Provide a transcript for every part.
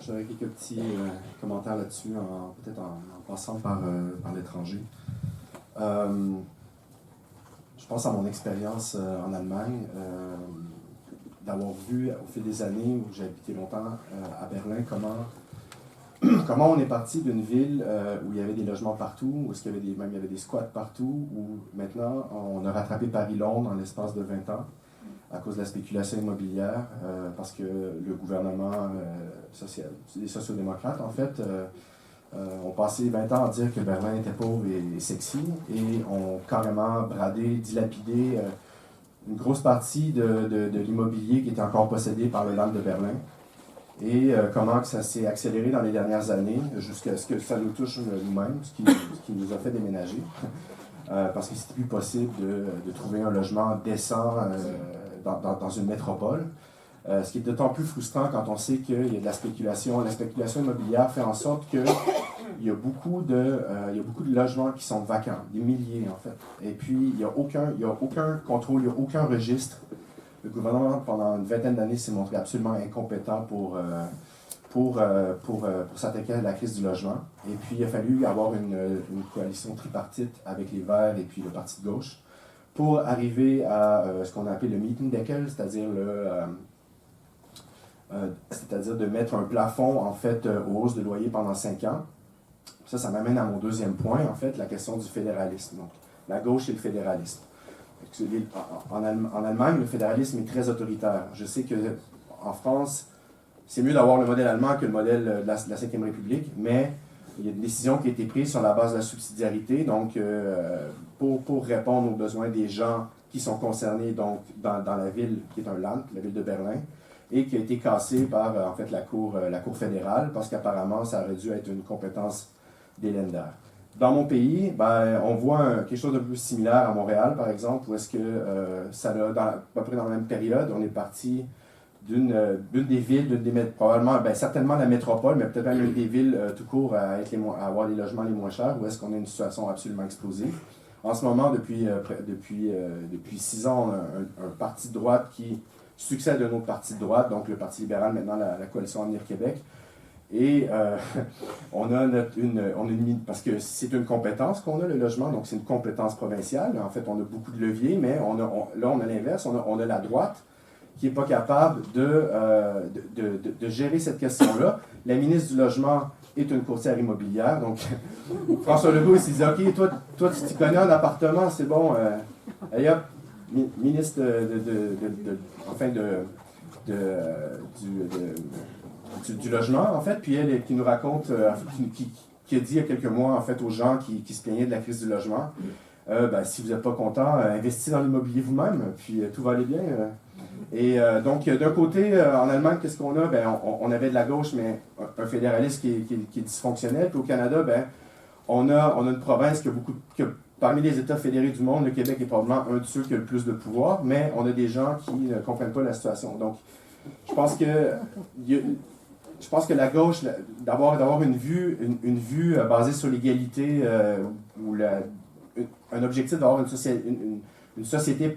J'avais quelques petits commentaires là-dessus, peut-être en passant par l'étranger. Je pense à mon expérience en Allemagne, d'avoir vu au fil des années où j'ai habité longtemps à Berlin, comment on est parti d'une ville où il y avait des logements partout, où il y avait des squats partout, où maintenant on a rattrapé Paris-Londres en l'espace de 20 ans à cause de la spéculation immobilière, parce que le gouvernement les sociodémocrates, en fait, ont passé 20 ans à dire que Berlin était pauvre et sexy, et ont carrément bradé, dilapidé une grosse partie de l'immobilier qui était encore possédé par le Land de Berlin. Et comment que ça s'est accéléré dans les dernières années, jusqu'à ce que ça nous touche nous-mêmes, ce qui nous a fait déménager, parce que c'était plus possible de trouver un logement décent dans une métropole. Ce qui est d'autant plus frustrant quand on sait qu'il y a de la spéculation. La spéculation immobilière fait en sorte qu'il y a beaucoup de logements qui sont vacants, des milliers en fait. Et puis, il n'y a aucun contrôle, il n'y a aucun registre. Le gouvernement, pendant une vingtaine d'années, s'est montré absolument incompétent pour s'attaquer à la crise du logement. Et puis, il a fallu avoir une coalition tripartite avec les Verts et puis le Parti de gauche pour arriver à ce qu'on a appelé le Mietendeckel, c'est-à-dire de mettre un plafond, en fait, aux hausses de loyer pendant 5 ans. Ça m'amène à mon deuxième point, en fait, la question du fédéralisme. Donc, la gauche et le fédéralisme. En Allemagne, le fédéralisme est très autoritaire. Je sais qu'en France, c'est mieux d'avoir le modèle allemand que le modèle de la Ve République, mais il y a une décision qui a été prise sur la base de la subsidiarité, donc pour répondre aux besoins des gens qui sont concernés donc, dans la ville qui est un Land, la ville de Berlin, et qui a été cassée par en fait, la cour fédérale, parce qu'apparemment, ça aurait dû être une compétence des Länder. Dans mon pays, on voit quelque chose de plus similaire à Montréal, par exemple, où est-ce que ça a, à peu près dans la même période, on est parti d'une des villes, probablement, certainement la métropole, mais peut-être même une des villes tout court à avoir les logements les moins chers, où est-ce qu'on a une situation absolument explosive. En ce moment, depuis 6 ans, on a un parti de droite qui succède à un autre parti de droite, donc le Parti libéral, maintenant la Coalition Avenir Québec. Et on a parce que c'est une compétence qu'on a, le logement, donc c'est une compétence provinciale. En fait, on a beaucoup de leviers, mais là, on a l'inverse. On a la droite qui n'est pas capable de gérer cette question-là. La ministre du Logement est une courtière immobilière. Donc, François Legault, il s'est dit, OK, toi tu t'y connais en appartement, c'est bon. Allez hop, ministre du logement, en fait, puis elle qui nous raconte, qui a dit il y a quelques mois, en fait, aux gens qui se plaignaient de la crise du logement, si vous n'êtes pas content, investissez dans l'immobilier vous-même, puis tout va aller bien. Donc, d'un côté, en Allemagne, qu'est-ce qu'on a? On avait de la gauche, mais un fédéralisme qui est dysfonctionnel. Puis au Canada, on a une province parmi les États fédérés du monde, le Québec est probablement un de ceux qui a le plus de pouvoir, mais on a des gens qui ne comprennent pas la situation. Donc, je pense que la gauche, d'avoir une vue basée sur l'égalité, ou un objectif d'avoir une société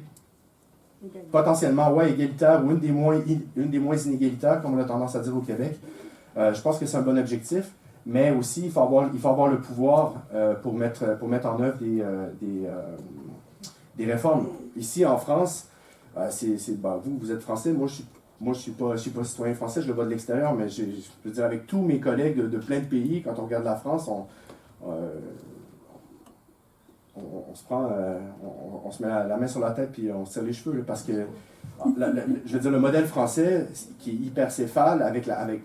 potentiellement égalitaire ou une des moins inégalitaires, comme on a tendance à dire au Québec. Je pense que c'est un bon objectif, mais aussi il faut avoir le pouvoir pour mettre en œuvre des réformes. Ici en France, vous êtes français, moi je suis pas citoyen français, je le vois de l'extérieur, mais je veux dire, avec tous mes collègues de plein de pays, quand on regarde la France, on se prend, on se met la main sur la tête puis on se tire les cheveux, là, parce que, je veux dire, le modèle français qui est hypercéphale,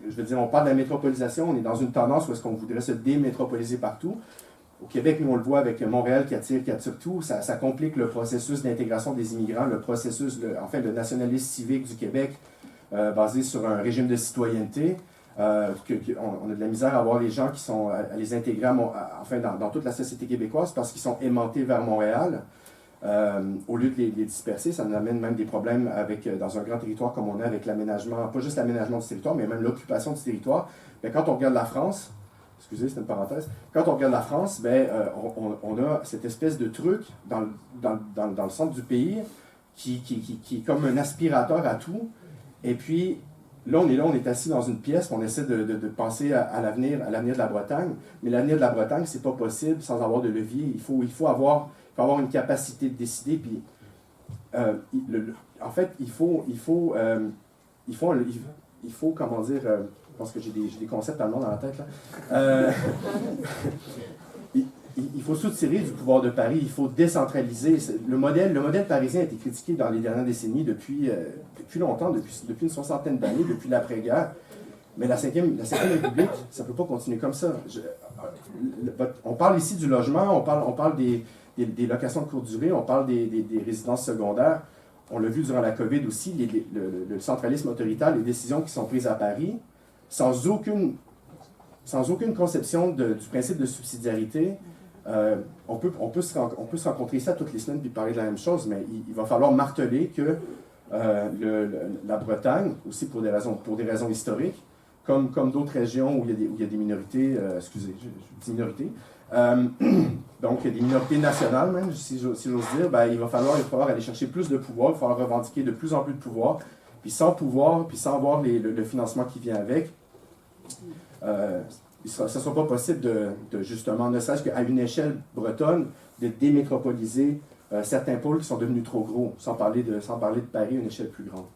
je veux dire, on parle de la métropolisation, on est dans une tendance où est-ce qu'on voudrait se démétropoliser partout. Au Québec, nous on le voit avec Montréal qui attire tout, ça complique le processus d'intégration des immigrants, le processus, le nationalisme civique du Québec, basé sur un régime de citoyenneté. On a de la misère à voir les gens qui sont à les intégrer dans toute la société québécoise parce qu'ils sont aimantés vers Montréal. Au lieu de les disperser, ça nous amène même des problèmes dans un grand territoire comme on a avec l'aménagement, pas juste l'aménagement du territoire, mais même l'occupation du territoire. Mais quand on regarde la France, excusez, c'est une parenthèse, quand on regarde la France, on a cette espèce de truc dans le centre du pays qui est comme un aspirateur à tout. Et puis, là, on est assis dans une pièce, on essaie de penser à l'avenir de la Bretagne, mais l'avenir de la Bretagne, c'est pas possible sans avoir de levier. Il faut avoir une capacité de décider, puis en fait, comment dire, je pense que j'ai des concepts allemands dans la tête, là. Il faut soutirer du pouvoir de Paris, il faut décentraliser. Le modèle parisien a été critiqué dans les dernières décennies depuis longtemps, depuis une soixantaine d'années, depuis l'après-guerre. Mais la Cinquième République, ça ne peut pas continuer comme ça. On parle ici du logement, on parle des locations de courte durée, on parle des résidences secondaires. On l'a vu durant la COVID aussi, le centralisme autoritaire, les décisions qui sont prises à Paris, sans aucune conception du principe de subsidiarité. On peut se rencontrer ici toutes les semaines puis parler de la même chose, mais il va falloir marteler que la Bretagne, aussi pour des raisons historiques, comme d'autres régions où il y a des minorités, je dis minorités, donc des minorités nationales même, si j'ose dire, ben, il va falloir aller chercher plus de pouvoir, il va falloir revendiquer de plus en plus de pouvoir, puis sans avoir le financement qui vient avec, ce ne sera pas possible de justement, ne serait-ce qu'à une échelle bretonne, de démétropoliser certains pôles qui sont devenus trop gros, sans parler de Paris à une échelle plus grande.